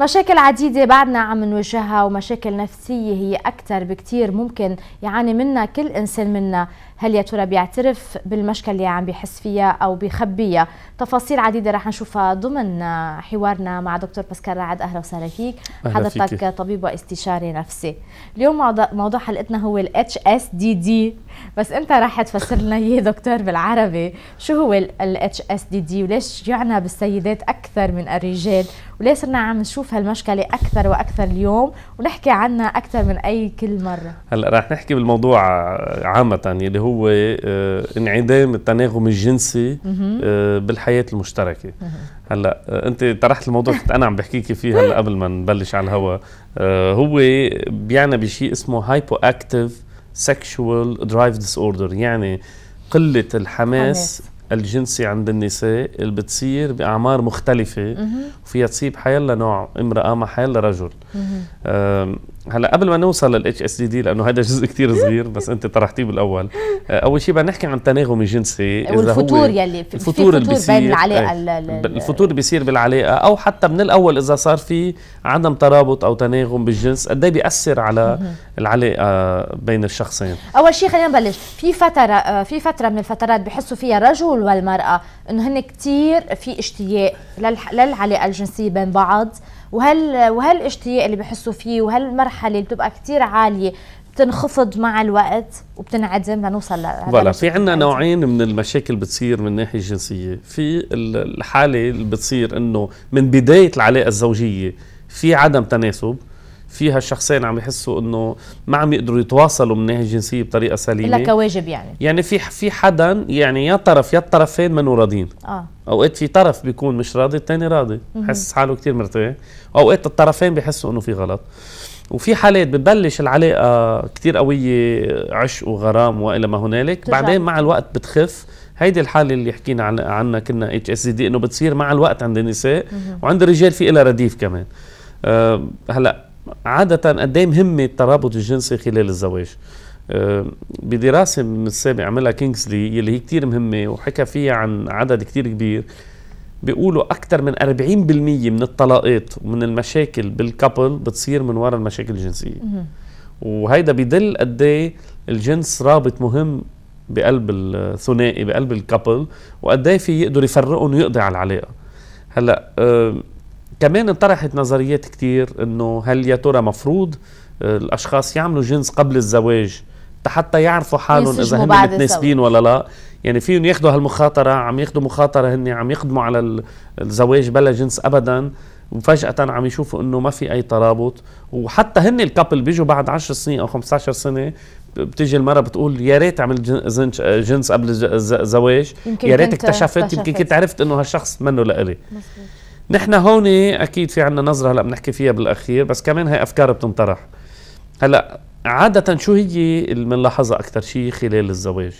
مشاكل عديدة بعدنا عم نواجهها، ومشاكل نفسية هي أكثر بكتير ممكن يعاني منها كل إنسان منا. هل يا ترى بيعترف بالمشكلة اللي عم بيحس فيها أو بيخبيها؟ تفاصيل عديدة رح نشوفها ضمن حوارنا مع دكتور باسكال رعد. أهلا وسهلا فيك. حضرتك طبيب واستشاري نفسي. اليوم موضوع حلقتنا هو ال HSDD، بس أنت رح تفسر لنا إياه دكتور بالعربي. شو هو ال HSDD وليش يعنى بالسيدات أكثر من الرجال، وليش صرنا عم نشوف هالمشكلة أكثر وأكثر اليوم ونحكي عنها أكثر من أي كل مرة؟ هلا رح نحكي بالموضوع عامة اللي هو انعدام التناغم الجنسي بالحياة المشتركة. هلا أنت طرحت الموضوع كنت أنا عم بحكيكي فيه هلا قبل ما نبلش على الهواء. هو بيعنى بشيء اسمه Hypoactive Sexual Drive Disorder، يعني قلة الحماس الجنسي عند النساء اللي بتصير بأعمار مختلفة، وفيها تصيب حيلا نوع امرأة مع حيلا رجل. هلا قبل ما نوصل لل HSDD لأنه هذا جزء كتير صغير بس أنت طرحتيه بالأول، أول شيء بدنا نحكي عن التناغم الجنسي والفتور يلي الفتور اللي بيصير بين العلاقة الفتور اللي بيصير بالعلاقة، أو حتى من الأول إذا صار في عدم ترابط أو تناغم بالجنس قد ايه بيأثر على العلاقة بين الشخصين. أول شيء خلينا نبلش في فترة من الفترات بحسوا فيها الرجل والمرأة إنه هن كتير في اشتياق للعلاقة الجنسية بين بعض، وهالاشتياق اللي بحسوا فيه وهالمرحلة اللي بتبقى كتير عالية بتنخفض مع الوقت وبتنعدم لنوصل لهذا. في عنا نوعين من المشاكل بتصير من الناحية الجنسية. في الحالة اللي بتصير إنه من بداية العلاقة الزوجية في عدم تناسب، فيها الشخصين عم يحسوا انه ما عم يقدروا يتواصلوا من الناحيه الجنسيه بطريقه سليمه، الا كواجب يعني في حدا يعني يا الطرفين منو راضين. اوقات في طرف بيكون مش راضي، الثاني راضي بحس حاله كتير مرتاح، واوقات الطرفين بيحسوا انه في غلط. وفي حالات بتبلش العلاقه كتير قويه، عشق وغرام والى ما هنالك، بعدين مع الوقت بتخف. هيدي الحاله اللي حكينا عنها كنا HSDD، انه بتصير مع الوقت عند النساء وعند الرجال في لها رديف كمان. هلا عادة قد ايه مهمة الترابط الجنسي خلال الزواج؟ بدراسة من السابق عملها كينغسلي اللي هي كتير مهمة وحكى فيها عن عدد كتير كبير، بيقولوا أكتر من 40% من الطلاقات ومن المشاكل بالكابل بتصير من وراء المشاكل الجنسية. وهيدا بيدل قد ايه الجنس رابط مهم بقلب الثنائي، بقلب الكابل، وقد ايه في يقدر يفرقهم ويقضي على العلاقة. هلا كمان انطرحت نظريات كتير انه هل يا ترى مفروض الاشخاص يعملوا جنس قبل الزواج حتى يعرفوا حالهم اذا هم متناسبين ولا لا. يعني فيهم ياخذوا هالمخاطره، عم ياخذوا مخاطره هن عم يقدموا على الزواج بلا جنس ابدا، وفجاه عم يشوفوا انه ما في اي ترابط. وحتى هن الكابل بيجوا بعد 10 سنين او 15 سنه بتيجي المرأة بتقول يا ريت عمل جنس قبل الزواج، يا ريت اكتشفت، يمكن كنت عرفت انه هالشخص منه لإلي. نحن هون اكيد في عنا نظرة هلا بنحكي فيها بالاخير، بس كمان هي افكار بتنطرح. هلا عادة شو هي اللي بنلاحظها اكثر شيء خلال الزواج؟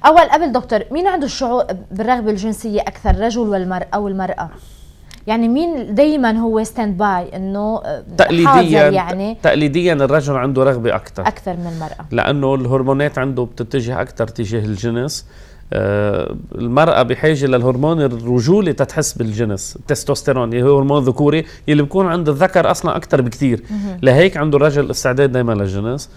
اول قبل دكتور، مين عنده الشعور بالرغبة الجنسية اكثر، الرجل والمرأة او المرأة؟ يعني مين دايما هو ستاند باي انه تقليديا؟ يعني تقليديا الرجل عنده رغبة اكثر من المرأة، لانه الهرمونات عنده بتتجه اكثر تجاه الجنس. المرأة بحاجة للهرمون الرجولي تتحس بالجنس، التستوستيرون اللي هو هرمون ذكوري اللي بيكون عند الذكر أصلا أكتر بكتير. لهيك عنده الرجل استعداد دايما للجنس.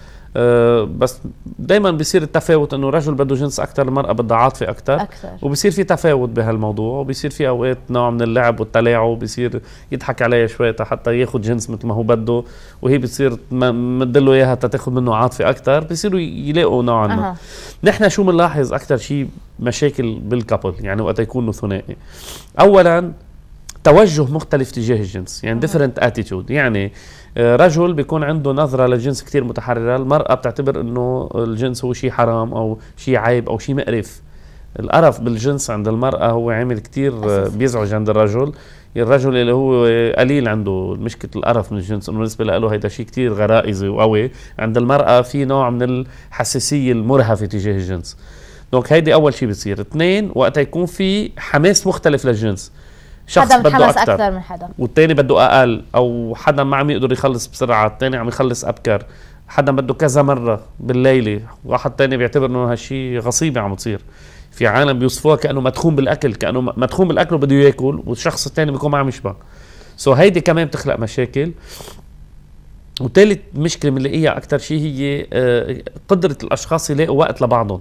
بس دايما بيصير التفاوت انه الرجل بده جنس اكثر، المرأة بدها عاطفة اكثر. وبيصير في تفاوت بهالموضوع، وبيصير في اوقات نوع من اللعب والتلاعب، بيصير يضحك عليها شوي حتى ياخذ جنس مثل ما هو بده، وهي بتصير مدله اياها تاخذ منه عاطفة اكثر، بيصيروا يلاقوا نوعا ما. نحن شو بنلاحظ اكثر شيء مشاكل بالكابل يعني وقت يكونوا ثنائي؟ اولا توجه مختلف تجاه الجنس، يعني different attitude. يعني رجل بيكون عنده نظرة للجنس كتير متحررة، المرأة بتعتبر انه الجنس هو شيء حرام او شيء عيب او شيء مقرف. القرف بالجنس عند المرأة هو عامل كتير بيزعج عند الرجل. الرجل اللي هو قليل عنده مشكلة القرف من الجنس، انه بالنسبة له هيدا شيء كتير غرائزي وقوي. عند المرأة في نوع من الحساسية المرهفة تجاه الجنس. دونك هيدي اول شيء بتصير. 2 وقت يكون في حماس مختلف للجنس، شخص بده أكثر من حدا والتاني بده أقل، أو حدا ما عم يقدر يخلص بسرعة التاني عم يخلص أبكر، حدا بده كذا مرة بالليلة، واحد تاني بيعتبر إنه هالشي غصيبة عم تصير. في عالم بيوصفوها كانه مدخون بالاكل، كانه مدخون بالاكل وبده ياكل، والشخص الثاني بيكون معه مشبع. هيدي كمان بتخلق مشاكل. وثالث مشكله بنلاقيها اكثر شيء هي قدره الاشخاص يلاقوا وقت لبعضهم.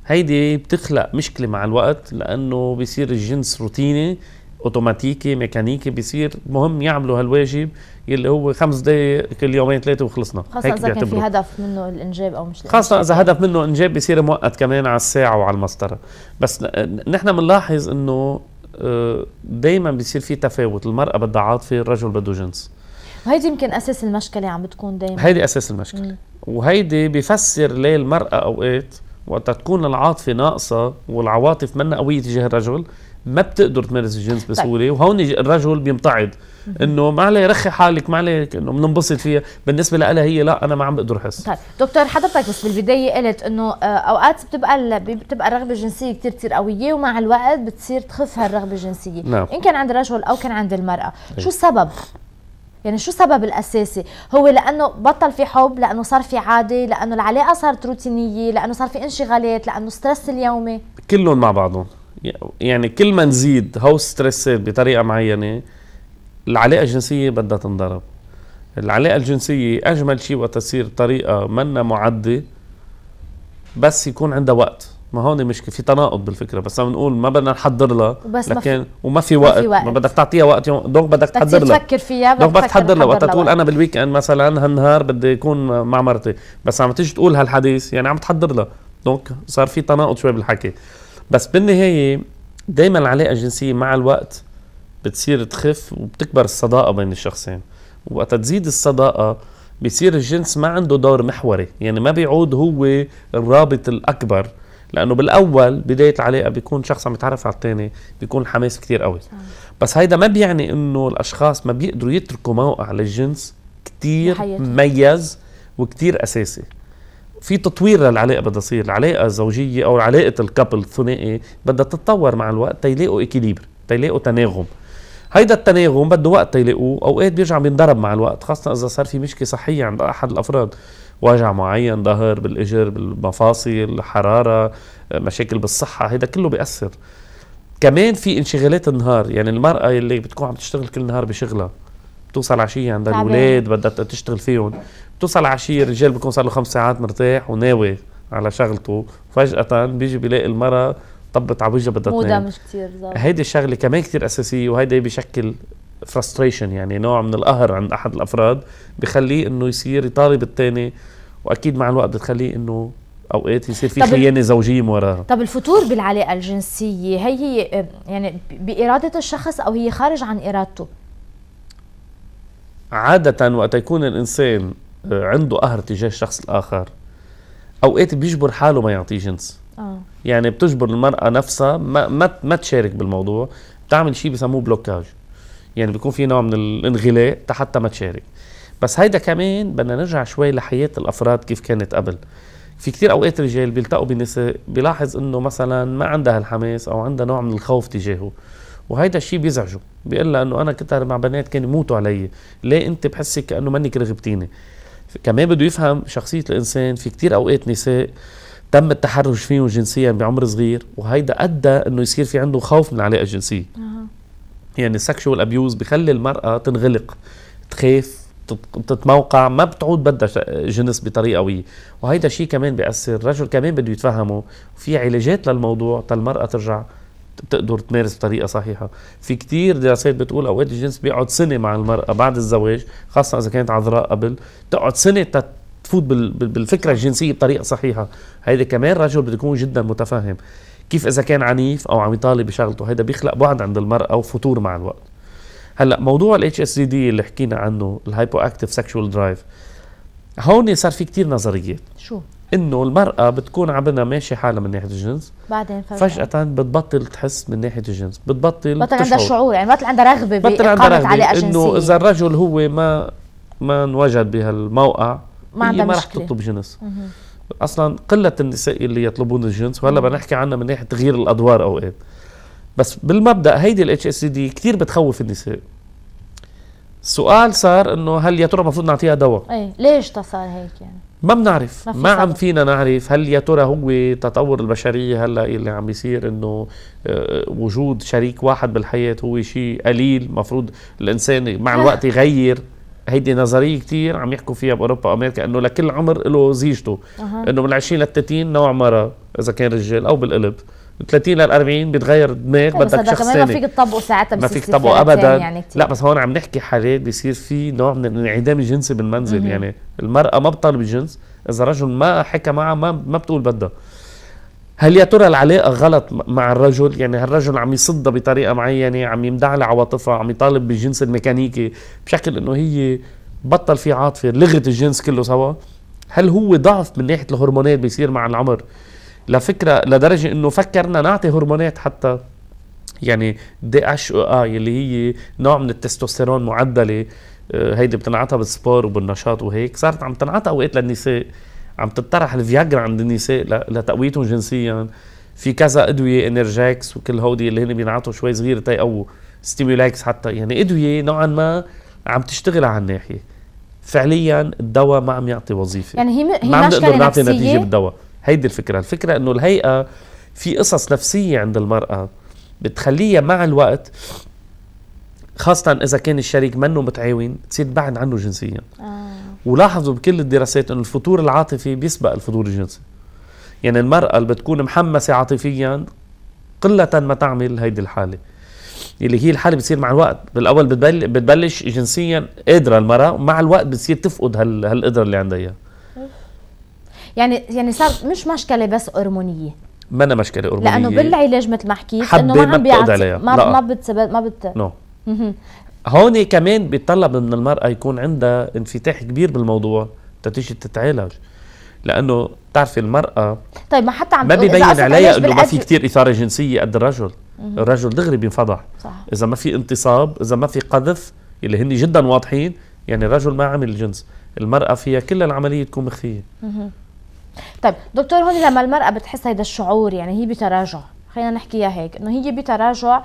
هيدي بتخلق مشكله مع الوقت، لانه بيصير الجنس روتيني اوتوماتيكي ميكانيكي، بيصير مهم يعملوا هالواجب يلي هو 5 دقائق كل يومين 3 وخلصنا. خاصة إذا كان في هدف منه الإنجاب أو مش خاصة إذا هدف منه إنجاب بيصير مؤقت كمان على الساعة وعلى المسطرة. بس نحن بنلاحظ إنه دايما بيصير في تفاوت، المرأة بدها عاطفة، الرجل بده جنس. وهيدي يمكن أساس المشكلة عم بتكون دايما. هيدي أساس المشكلة. وهيدي بيفسر ليه المرأة أوقات وقت تكون العاطفة ناقصة والعواطف منها قوية تجاه الرجل ما بتقدر تمارس الجنس بسهوله. وهون الرجل بيمتعض انه ما عليه رخي حالك، ما عليه انه بننبسط فيها، بالنسبه لها هي لا انا ما عم بقدر احس. طيب دكتور، حضرتك بس بالبدايه قلت انه اوقات بتبقى الرغبه الجنسيه كثير قويه، ومع الوقت بتصير تخف هالرغبه الجنسيه. نعم. ان كان عند الرجل او كان عند المراه. شو السبب؟ يعني شو السبب الاساسي؟ هو لانه بطل في حب، لانه صار في عاده، لانه العلاقه صارت روتينيه، لانه صار في انشغالات، لانه ستريس اليومي؟ كلهم مع بعضهم. يعني كل ما نزيد هو ستريسات بطريقه معينه العلاقه الجنسيه بدها تنضرب. العلاقه الجنسيه اجمل شيء وقت تصير بطريقه منا معده، بس يكون عندها وقت. ما هون مشكله، في تناقض بالفكره، بس عم نقول ما بدنا نحضر لها لكن وما في وقت. ما بدك تعطيها وقت، دونك بدك تحضر لها، تفكر فيها، بدك تحضر لها. وقت تقول انا بالويك اند مثلا هالنهار بدي يكون مع مرتي، بس عم تيجي تقول هالحديث يعني عم تحضر لها، دونك صار في تناقض شوي بالحكي. بس بالنهايه دائما العلاقه الجنسيه مع الوقت بتصير تخف وبتكبر الصداقه بين الشخصين. وقت تزيد الصداقه بيصير الجنس ما عنده دور محوري، يعني ما بيعود هو الرابط الاكبر، لانه بالاول بدايه العلاقه بيكون شخص عم يتعرف على الثاني بيكون حماس كتير قوي. بس هيدا ما بيعني انه الاشخاص ما بيقدروا يتركوا موقع للجنس كتير مميز وكتير اساسي. في تطوير للعلاقه بدها يصير، العلاقه الزوجيه او علاقه الكابل الثنائي بدها تتطور مع الوقت تيلاقوا اكيليبر، تيلاقوا تناغم. هيدا التناغم بده وقت تيلاقوه، اوقات بيرجع بينضرب مع الوقت، خاصه اذا صار في مشكله صحيه عند احد الافراد، وجع معين، ظهر بالاجر، بالمفاصل، حراره، مشاكل بالصحه، هيدا كله بيأثر. كمان في انشغالات النهار، يعني المراه اللي بتكون عم تشتغل كل نهار بشغلها بتوصل عشيه عند الاولاد بدها تشتغل فيهم، بتوصل عشيه الرجال بيكون صار له 5 ساعات مرتاح وناوي على شغلته، فجأة بيجي بيلاقي المرأة طبت على وجهها بدها تنام. مش كتير ظابط. هيدي الشغله كمان كتير اساسيه، وهيدا بيشكل فرستريشن، يعني نوع من القهر عند احد الافراد بخليه انه يصير يطالب الثاني، واكيد مع الوقت بتخليه انه اوقات يصير في خيانه زوجيه من وراها. طب الفتور بالعلاقه الجنسيه هي يعني باراده الشخص او هي خارج عن ارادته؟ عاده وقت يكون الانسان عنده قهر تجاه الشخص الاخر اوقات بيجبر حاله ما يعطيه جنس. يعني بتجبر المرأة نفسها ما تشارك بالموضوع، بتعمل شيء بسموه بلوكاج، يعني بيكون في نوع من الانغلاق حتى ما تشارك. بس هيدا كمان بدنا نرجع شوي لحياة الأفراد كيف كانت قبل. في كتير أوقات رجال بيلتقوا بالنساء بيلاحظ إنه مثلا ما عندها الحماس أو عندها نوع من الخوف تجاهه، وهيدا الشيء بيزعجه، بيقول لها إنه أنا كنت مع بنات كانوا يموتوا علي، ليه أنت بحسك كأنه منك رغبتيني. كمان بده يفهم شخصية الإنسان. في كتير أوقات نساء تم التحرش فيهم جنسيا بعمر صغير، وهيدا أدى إنه يصير في عنده خوف من العلاقة الجنسية. يعني السكشوال أبيوز بخلي المرأة تنغلق، تخاف، تتموقع، ما بتعود بدها جنس بطريقة قوية، وهيدا شيء كمان بيأثر. الرجل كمان بده يتفهمه، وفي علاجات للموضوع المرأة ترجع تقدر تمارس بطريقة صحيحة. في كتير دراسات بتقول أوقات الجنس بيقعد سنة مع المرأة بعد الزواج، خاصة إذا كانت عذراء قبل، تقعد سنة تفوت بالفكرة الجنسية بطريقة صحيحة. هيدا كمان رجل بده يكون جدا متفهم كيف إذا كان عنيف أو عم يطالب بشغلته، هيدا بيخلق بعد عند المرأة وفتور مع الوقت. هلا موضوع ال HSDD اللي حكينا عنه، الهايبو اكتيف سكشوال درايف، هون صار في كتير نظريات. شو؟ انه المرأة بتكون عبنا ماشي حالها من ناحية الجنس، بعدين فجأة بتبطل تحس من ناحية الجنس، بطل عندها شعور، يعني بطل عندها رغبة بإقامة علاقة جنسية. انه إذا الرجل هو ما انوجد بهالموقع ما رح تطلب جنس. اصلا قلة النساء اللي يطلبون الجنس، وهلا بنحكي عنها من ناحية تغيير الادوار اوقات. بس بالمبدأ هيدي ال HSDD كتير بتخوف النساء. السؤال صار انه هل يا ترى المفروض نعطيها دواء؟ ايه ليش صار هيك يعني؟ ما بنعرف، ما عم سبب. فينا نعرف هل يا ترى هو تطور البشريه هلا اللي عم بيصير انه وجود شريك واحد بالحياه هو شيء قليل، مفروض الانسان مع الوقت يغير. هيدي نظريه كتير عم يحكوا فيها باوروبا وامريكا، انه لكل عمر له زيجته، انه من 20 ل 30 نوع مره اذا كان رجال او بالقلب، من 30 لل 40 بيتغير الدماغ، بدك شخص ثاني. ما فيك تطبقه ساعتها، ما فيك تطبقه ابدا يعني. لا بس هون عم نحكي حالات بيصير في نوع من الانعدام الجنسي بالمنزل. يعني المراه ما بتطالب الجنس، اذا رجل ما حكى معها ما بتقول بدها. هل يا ترى العلاقه غلط مع الرجل؟ يعني هالرجل عم يصدها بطريقه معينه، عم يمدع لها عواطفها، عم يطالب بالجنس الميكانيكي بشكل انه هي بطل في عاطفه، لغت الجنس كله سوا. هل هو ضعف من ناحيه الهرمونات بيصير مع العمر لفكره لدرجه انه فكرنا نعطي هرمونات حتى، يعني دي اش او اي اللي هي نوع من التستوستيرون معدله، هيدي بتنعطى بالسبور وبالنشاط وهيك، صارت عم تنعطى اوقات للنساء، عم تطرح الفياجرا عند النساء لتقويتهم جنسيا. في كذا ادويه انرجاكس وكل هودي اللي هن بينعطوا شوي صغيره او ستيمولاكس حتى، يعني ادويه نوعا ما عم تشتغل على الناحيه. فعليا الدواء ما عم يعطي وظيفه، يعني هي ما عم نقدر نعطي نفسية. نتيجه بالدواء. هيدي الفكره انه الهيئه في قصص نفسيه عند المراه بتخليها مع الوقت، خاصة إذا كان الشريك منه متعاون، تصير بعد عنه جنسيا. ولاحظوا بكل الدراسات إنه الفتور العاطفي بيسبق الفتور الجنسي. يعني المرأة اللي بتكون محمسة عاطفيا قلة ما تعمل هيدي الحالة، اللي هي الحالة بتصير مع الوقت. بالأول بتبلش جنسيا قادرة المرأة، ومع الوقت بتصير تفقد هالقدرة اللي عندها إياها. يعني صار مش مشكلة بس هرمونية، ما أنا مشكلة هرمونية، لأنه بالعلاج مثل ما حكيت إنه ما عم بيعطي ما بت نو. هون كمان بيتطلب من المرأة يكون عندها انفتاح كبير بالموضوع تتيجي تتعالج، لأنه تعرفي المرأة طيب ما حتى ما بيبين عليها إنه ما في كتير إثارة جنسية قد الرجل. الرجل دغري بينفضح إذا ما في انتصاب، إذا ما في قذف اللي هن جدا واضحين، يعني الرجل ما عمل الجنس. المرأة فيها كل العملية تكون مخفية. طيب دكتور، هون لما المرأة بتحس هيدا الشعور، يعني هي بتراجع، خلينا نحكيها هيك، انه هي بتراجع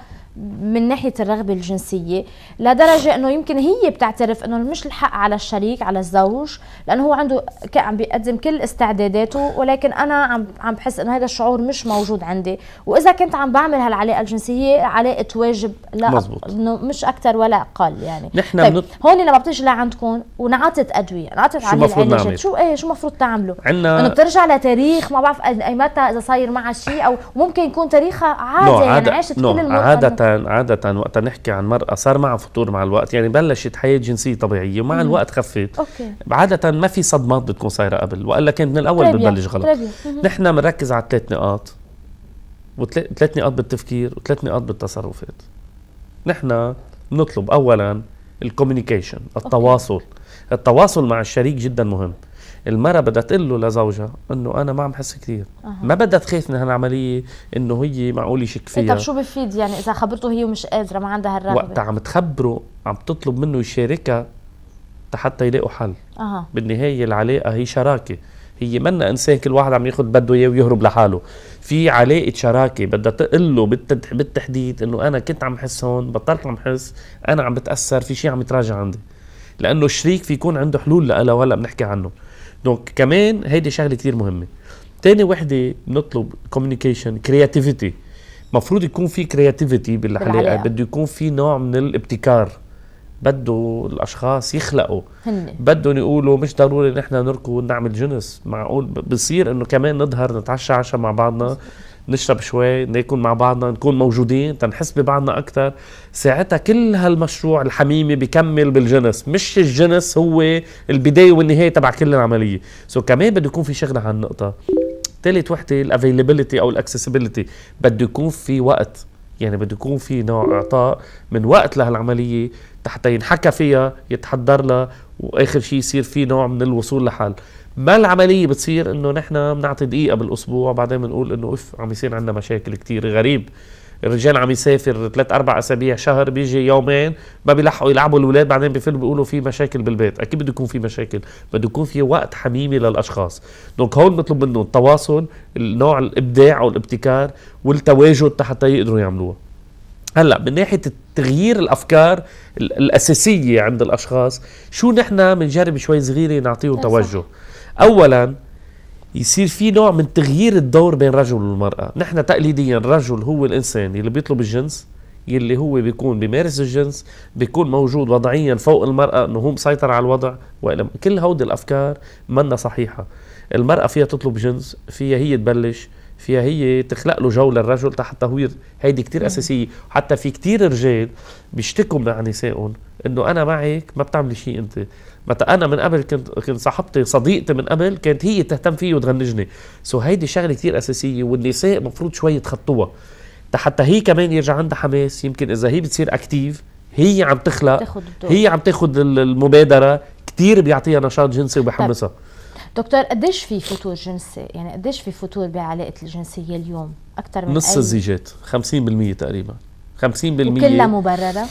من ناحية الرغبة الجنسية، لدرجة انه يمكن هي بتعترف انه مش الحق على الشريك، على الزوج، لانه هو عنده عم بيقدم كل استعداداته، ولكن انا عم بحس انه هذا الشعور مش موجود عندي، واذا كنت عم بعمل هالعلاقة الجنسية علاقة واجب، لا انه مش اكثر ولا اقل يعني. نحن طيب هون لما بتيجي لعندكم ونعطت ادوية، نعطت على العلاجات، شو المفروض تعملوا؟ انه بترجع لتاريخ ما بعرف اي متى اذا صاير معها شيء، او ممكن يكون تاريخها عادي، يعني عاشت كل المرحلة. عادة وقت نحكي عن مرأة صار معها فتور مع الوقت، يعني بلشت حياة جنسية طبيعية ومع الوقت خفت، عادة ما في صدمات بتكون صايرة قبل، وإلا كانت من الأول بتبلش غلط. نحن بنركز على 3 نقاط، و3 نقاط بالتفكير و3 نقاط بالتصرفات. نحن بنطلب أولا الكوميونيكيشن، التواصل مع الشريك جدا مهم. المرأة بدها تقول له لزوجها انه انا ما عم حس كثير، ما بدها تخاف من هالعملية انه هي معقول يشك فيها. طب شو بفيد يعني اذا خبرته هي ومش قادرة، ما عندها هالرغبة؟ وقتها عم تخبره، عم تطلب منه يشاركها حتى يلاقوا حل. بالنهاية العلاقة هي شراكة، هي منا انسان كل واحد عم ياخذ بده اياه ويهرب لحاله. في علاقة شراكة بدها تقول له بالتحديد انه انا كنت عم حس هون، بطلت عم حس، انا عم بتأثر، في شيء عم يتراجع عندي، لانه الشريك في يكون عنده حلول لها وهلا بنحكي عنه. دونك كمان هيدي شغله كتير مهمه. تاني وحده بنطلب كوميونيكيشن، كرياتيفيتي. مفروض يكون في كرياتيفيتي بالعلاقه، بده يكون في نوع من الابتكار، بده الاشخاص يخلقوا، بدهم يقولوا مش ضروري نحن نركض ونعمل جنس، معقول بصير انه كمان نظهر نتعشى عشاء مع بعضنا، نشرب شوي، ناكل مع بعضنا، نكون موجودين تنحس ببعضنا اكثر. ساعتها كل هالمشروع الحميمي بيكمل بالجنس، مش الجنس هو البدايه والنهايه تبع كل العمليه. كمان بده يكون في شغله على النقطه. ثالث وحده الافيلابيلتي او الاكسسبيلتي، بده يكون في وقت، يعني بده يكون في نوع اعطاء من وقت لهالعمليه حتى ينحكى فيها، يتحضر لها، واخر شيء يصير في نوع من الوصول لحل. ما العملية بتصير انه نحن بنعطي دقيقة بالاسبوع بعدين بنقول انه عم يصير عندنا مشاكل كتير. غريب، الرجال عم يسافر 3-4 اسابيع، شهر، بيجي يومين ما بيلحقوا يلعبوا الاولاد، بعدين بيفلوا بيقولوا في مشاكل بالبيت. اكيد بده يكون في مشاكل، بده يكون في وقت حميمي للاشخاص. دونك هون بنطلب منه التواصل، النوع الابداع او الابتكار والتواجد حتى يقدروا يعملوها. هلا من ناحيه تغيير الافكار الاساسيه عند الاشخاص، شو نحن بنجرب شوي صغيره نعطيهم توجه. اولا يصير في نوع من تغيير الدور بين الرجل والمراه. نحن تقليديا الرجل هو الانسان اللي بيطلب الجنس، يلي هو بيكون بيمارس الجنس، بيكون موجود وضعيا فوق المراه، انه هو مسيطر على الوضع. كل هودي الافكار منا صحيحه. المراه فيها تطلب جنس، فيها هي تبلش، فيها هي تخلق له جو للرجل تحت تهوير. هيدي كتير أساسية. حتى في كتير رجال بيشتكوا مع نسائهم إنه أنا معك ما بتعملي شيء أنت. متى أنا من قبل كنت صاحبتي صديقتي من قبل كانت هي تهتم فيه وتغنجني. هيدي شغلة كتير أساسية، والنساء مفروض شوي يتخطوها حتى هي كمان يرجع عندها حماس. يمكن إذا هي بتصير أكتيف، هي عم تخلق، هي عم تاخد المبادرة، كتير بيعطيها نشاط جنسي وبحمسها. دكتور، قديش في فتور جنسي؟ يعني قديش في فتور بعلاقة الجنسية اليوم؟ أكثر من نص الزيجات 50% تقريبا. 50% وكلها مبررة؟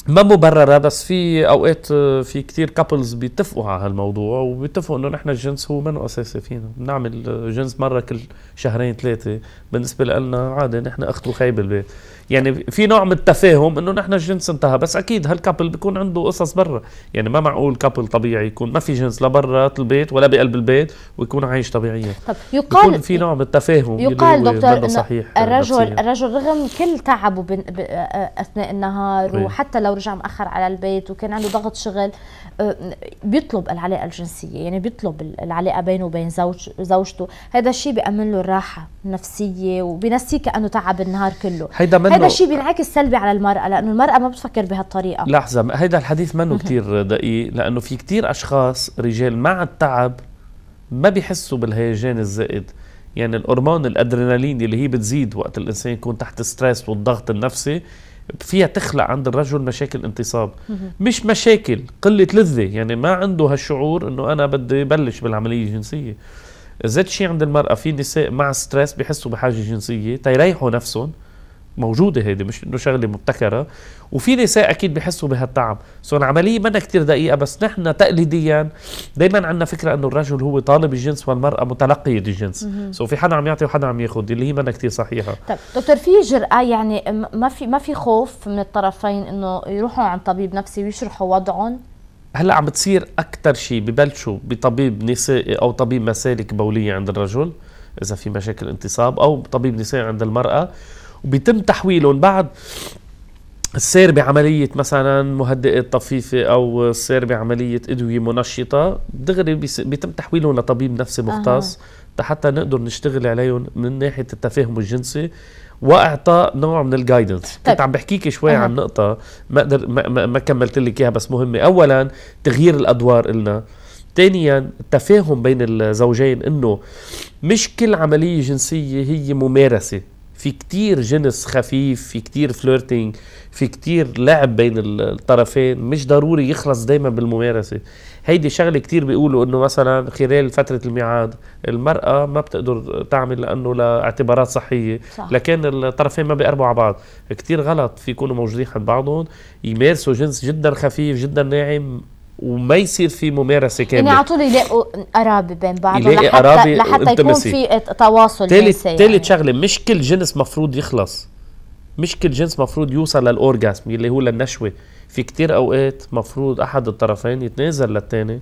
ما مبررة، بس في أوقات في كتير كابلز بيتفقوا على هالموضوع وبيتفقوا إنه نحن الجنس هو منه أساسي فينا. بنعمل جنس مرة كل شهرين ثلاثة، بالنسبة لنا عادي، نحن أخت وخي بالبيت. يعني في نوع من التفاهم إنه نحن الجنس انتهى. بس أكيد هالكابل بيكون عنده قصص برا. يعني ما معقول كابل طبيعي يكون ما في جنس لا برا البيت ولا بقلب البيت ويكون عايش طبيعيا. طب يقال في نوع من التفاهم. يقال دكتور صحيح الرجل رغم كل تعبه أثناء النهار وحتى لو رجع مأخر على البيت وكان عنده ضغط شغل، بيطلب العلاقة الجنسية. يعني بيطلب العلاقة بينه وبين زوجته. هذا الشيء بيأمن له الراحة النفسية وبينسيه كأنه تعب النهار كله. هذا الشيء بينعكس سلبي على المرأة، لأنه المرأة ما بتفكر بهالطريقة. لحظة، هيدا الحديث منه كتير دقيق، لأنه في كتير أشخاص رجال مع التعب ما بيحسوا بالهيجان الزائد. يعني الهرمون الأدرينالين اللي هي بتزيد وقت الإنسان يكون تحت ستريس والضغط النفسي، فيها تخلق عند الرجل مشاكل انتصاب. مش مشاكل قلة لذة، يعني ما عنده هالشعور انه انا بدي بلش بالعملية الجنسية. زاد شيء عند المرأة، في نساء مع ستريس بيحسوا بحاجة جنسية تيريحوا نفسهم، موجودة هيدي، مش انه شغلة مبتكرة. وفي نساء اكيد بيحسوا بهالتعب. العملية منا كتير دقيقة، بس نحن تقليديا دايما عندنا فكرة انه الرجل هو طالب الجنس والمرأة متلقية الجنس. في حدا عم يعطي وحدا عم ياخذ، اللي هي منا كتير صحيحة. طيب دكتور، في جرأة يعني ما في خوف من الطرفين انه يروحوا عند طبيب نفسي ويشرحوا وضعهم؟ هلا عم بتصير اكثر شيء ببلشوا بطبيب نسائي او طبيب مسالك بولية عند الرجل اذا في مشاكل انتصاب، او طبيب نسائي عند المرأة، وبيتم تحويلهم بعد السير بعملية مثلا مهدئات طفيفة أو السير بعملية أدوية منشطة. دغري بيتم تحويلهم لطبيب نفسي مختص حتى نقدر نشتغل عليهم من ناحية التفاهم الجنسي واعطاء نوع من الجايدنس. كنت عم بحكيك شوي عن نقطة ما كملت لك اياها بس مهمة. اولا تغيير الادوار إلنا، ثانيا التفاهم بين الزوجين، انه مش كل عملية جنسية هي ممارسة. في كتير جنس خفيف، في كتير فليرتينج، في كتير لعب بين الطرفين، مش ضروري يخلص دايما بالممارسة. هيدي شغلة كتير بيقولوا انه مثلا خلال فترة الميعاد المرأة ما بتقدر تعمل لانه لاعتبارات صحية، صح. لكن الطرفين ما بيقربوا على بعض. كتير غلط، في يكونوا موجودين عند بعضهم يمارسوا جنس جدا خفيف جدا ناعم وما يصير في ممارسة كاملة. يعني على طول يلاقوا قرابة بين بعضهم لحتى يكون في تواصل جنسي. ثالث شغلة، مش كل جنس مفروض يخلص، مش كل جنس مفروض يوصل للأورغاسم اللي هو للنشوة. في كتير أوقات مفروض أحد الطرفين يتنازل للتاني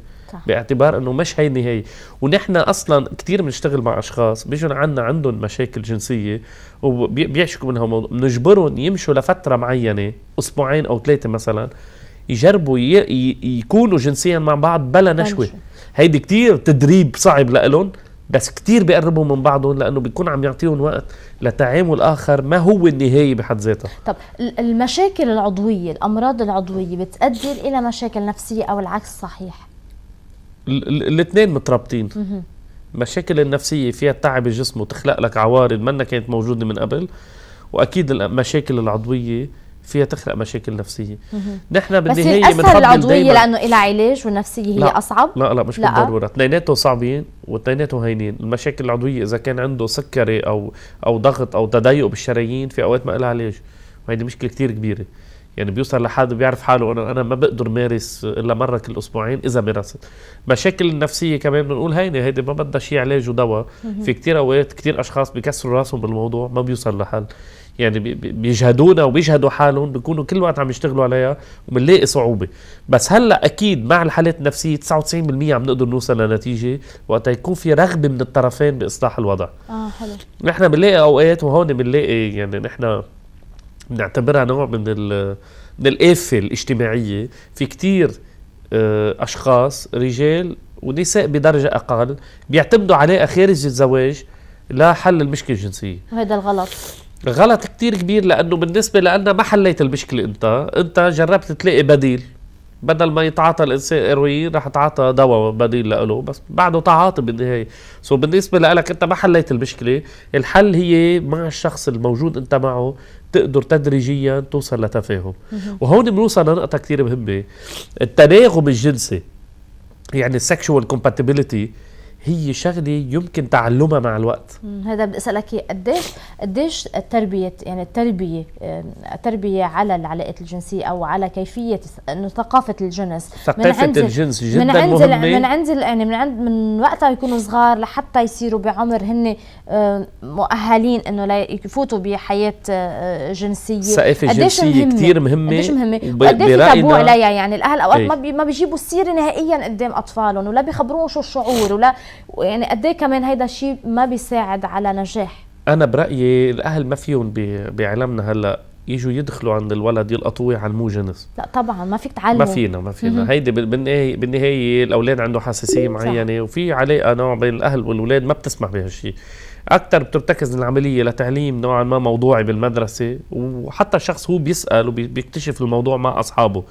باعتبار أنه مش هي النهاية. ونحن أصلا كتير بنشتغل مع أشخاص بيجون عندهم مشاكل جنسية وبيعشقوا منها موضوع، بنجبرهم يمشوا لفترة معينة أسبوعين أو 3 مثلا، يجربوا يكونوا جنسيا مع بعض بلا نشوة. هيدي كتير تدريب صعب لألون، بس كتير بيقربوا من بعضهم لأنه بيكون عم يعطيهم وقت لتعامل آخر ما هو النهاية بحد ذاتها. طب المشاكل العضوية، الأمراض العضوية بتؤدي إلى مشاكل نفسية أو العكس صحيح؟ الاثنين مترابطين. المشاكل النفسية فيها تعب الجسم وتخلق لك عوارض ما كانت موجودة من قبل، وأكيد المشاكل العضوية فيها تخلق مشاكل نفسية. نحن بالنهاية بس الأسهل العضوية لأنه إلها علاج، والنفسية هي أصعب. لا مش بالضرورة، اثنيناتهم صعبين واثنيناتهم هينين. المشاكل العضوية إذا كان عنده سكري أو ضغط أو تضيق بالشرايين في أوقات ما لها علاج، وهيدي مشكلة كتير كبيرة. يعني بيوصل لحد بيعرف حاله أنا ما بقدر مارس إلا مرة كل أسبوعين إذا مارست. مشاكل النفسية كمان بنقول هيدي ما بدها شيء علاج ودواء. في كتير أوقات كتير أشخاص بيكسروا راسهم بالموضوع ما بيوصل لحل. يعني بيجهدونا وبيجهدوا حالهم، بيكونوا كل وقت عم يشتغلوا عليها وبنلاقي صعوبة. بس هلا اكيد مع الحالات النفسية 99% عم نقدر نوصل لنتيجة وقت يكون في رغبة من الطرفين باصلاح الوضع. حلو. نحن بنلاقي اوقات، وهون بنلاقي يعني نحن بنعتبرها نوع من الآفة الاجتماعية. في كتير اشخاص رجال ونساء بدرجة اقل بيعتمدوا علاقة خارج الزواج لحل المشكلة الجنسية. وهذا الغلط غلط كتير كبير، لأنه بالنسبة لأننا ما حليت المشكلة. أنت جربت تلاقي بديل، بدل ما يتعاطى الإنسان إروين رح تعاطى دواء بديل له، بس بعده تعاطي بالنهاية. بالنسبة لك أنت ما حليت المشكلة. الحل هي مع الشخص الموجود أنت معه تقدر تدريجيا توصل لتفاهم. وهون بنوصل لنقطة كتير مهمة، التناغم الجنسي، يعني السكشوال كومباتيبيليتي، هي شغلة يمكن تعلمها مع الوقت. هذا بدي اسالك قديش التربيه، يعني التربيه على العلاقات الجنسيه او على كيفيه انه ثقافه الجنس، ثقافه الجنس جدا مهمه من وقتها يكونوا صغار لحتى يصيروا بعمر هن مؤهلين انه لا يفوتوا بحياه جنسيه. الثقافه الجنسيه كثير مهمه، قديش مهمه وقديش تابوا عليها. يعني الاهل اوقات ما بيجيبوا السيره نهائيا قدام اطفالهم، ولا بيخبروهم شو الشعور، ولا يعني قد ايه كمان هيدا الشيء ما بيساعد على نجاح. انا برايي الاهل ما فيهم بعالمنا هلا يجوا يدخلوا عند الولد يلقطوه على مو جنس. لا طبعا ما فيك تعلم، ما فينا هيدي بالنهايه الاولاد عنده حساسيه معينه، وفي علاقه نوع بين الاهل والولاد ما بتسمح بهالشيء. اكثر بترتكز العمليه لتعليم نوعا ما موضوعي بالمدرسه، وحتى الشخص هو بيسال وبيكتشف الموضوع مع اصحابه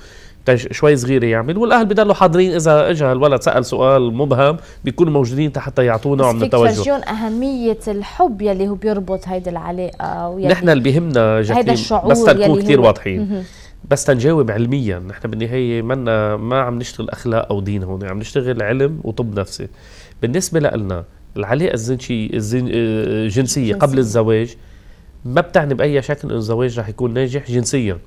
شوي صغيره يعمل، والاهل بضلوا حاضرين. اذا اجى الولد سال سؤال مبهم بيكونوا موجودين حتى يعطوه نوع من التوجه. تفرجون اهميه الحب يلي هو بيربط هيدي العلاقه، نحن اللي بيهمنا هيدا الشعور بس تكون كثير واضحين. بس تنجاوب علميا، نحن بالنهايه ما عم نشتغل اخلاق او دين، هون عم نشتغل علم وطب نفسي. بالنسبه لنا العلاقه الجنسيه قبل الزواج ما بتعني باي شكل انه الزواج رح يكون ناجح جنسيا.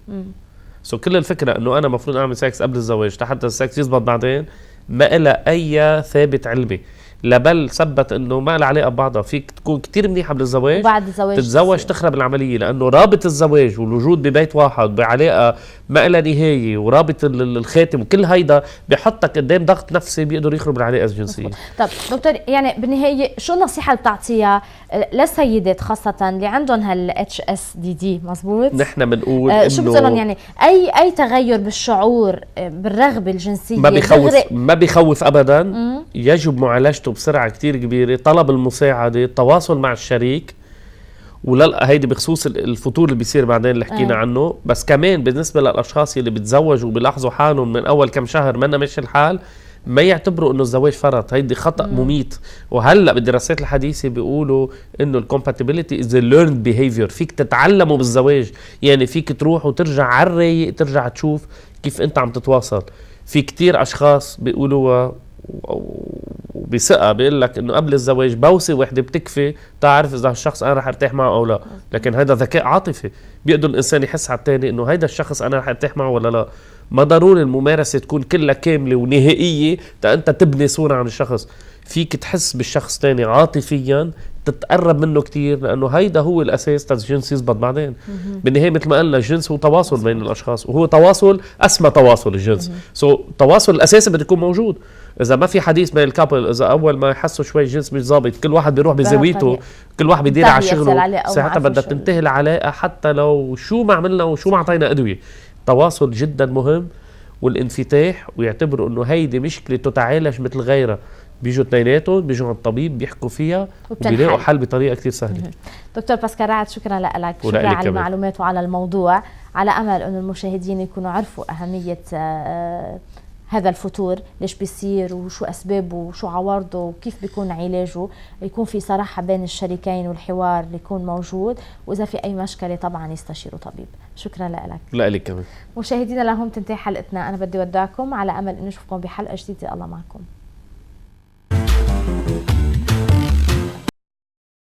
كل الفكرة انه انا مفروض اعمل سكس قبل الزواج حتى السكس يزبط بعدين، ما لها اي ثابت علمي، لا بل ثبت انه ما لها علاقة ببعضها. فيك تكون كتير منيحة قبل الزواج وبعد الزواج تتزوج تخرب العملية، لانه رابط الزواج والوجود ببيت واحد بعلاقة ما لها نهاية، ورابط الخاتم وكل هيدا بيحطك قدام ضغط نفسي بيقدر يخرب العلاقة الجنسية. طب دكتور، يعني بالنهاية شو النصيحة اللي بتعطيها للسيدات خاصة اللي عندهم HSDD؟ مزبوط، نحن بنقول انه شو بتقولون؟ يعني اي تغير بالشعور بالرغبة الجنسية ما بيخوف ابدا. يجب معالجته بسرعة كتير كبيرة، طلب المساعدة، التواصل مع الشريك، ولا هيدي بخصوص الفتور اللي بيصير بعدين اللي حكينا عنه. بس كمان بالنسبة للأشخاص اللي بتزوجوا وبيلاحظوا حالهم من أول كم شهر منا ماشي الحال، ما يعتبروا انه الزواج فرط. هيدي خطأ مميت. وهلا بالدراسات الحديثة بيقولوا انه الكومباتيبيليتي از ليرند بيهيفير، فيك تتعلمه بالزواج. يعني فيك تروح وترجع على الرايق ترجع تشوف كيف انت عم تتواصل. في كتير اشخاص بيقولوا وبثقة بيقول لك انه قبل الزواج بوسة وحدة بتكفي تعرف اذا الشخص انا رح ارتاح معه او لا. لكن هذا ذكاء عاطفي، بيقدر الانسان يحس على الثاني انه هيدا الشخص انا رح ارتاح معه ولا لا. ما ضروري الممارسة تكون كلها كاملة ونهائية انت تبني صورة عن الشخص. فيك تحس بالشخص تاني عاطفيا، تتقرب منه كتير، لانه هيدا هو الاساس الجنس يزبط بعدين. بالنهايه مثل ما قلنا الجنس هو تواصل بين الاشخاص، وهو تواصل اسمى تواصل الجنس. التواصل الاساسي بده يكون موجود. اذا ما في حديث بين الكابل، اذا اول ما يحسوا شوي الجنس مش ظابط، كل واحد بيروح بزاويته، كل واحد بيدير على شغله، ساعتها بدها تنتهي العلاقه حتى لو شو ما عملنا وشو ما اعطينا ادويه. التواصل جدا مهم، والانفتاح، ويعتبروا انه هيدي مشكله تتعالج مثل غيرها. بيجوا اثنيناتهم بيجوا عند الطبيب بيحكوا فيها وبيلاقوا حل بطريقه كثير سهله. دكتور باسكال رعد، شكرا لك، شكرا على المعلومات وعلى الموضوع. على امل انه المشاهدين يكونوا عرفوا اهميه هذا الفتور، ليش بيصير وشو اسبابه وشو عوارضه وكيف بيكون علاجه، يكون في صراحه بين الشريكين والحوار يكون موجود، واذا في اي مشكله طبعا يستشيروا طبيب. شكرا لك. لا لك كمان. مشاهدينا لهم تنتهي حلقتنا، انا بدي ودعكم على امل انه نشوفكم بحلقه جديده. الله معكم.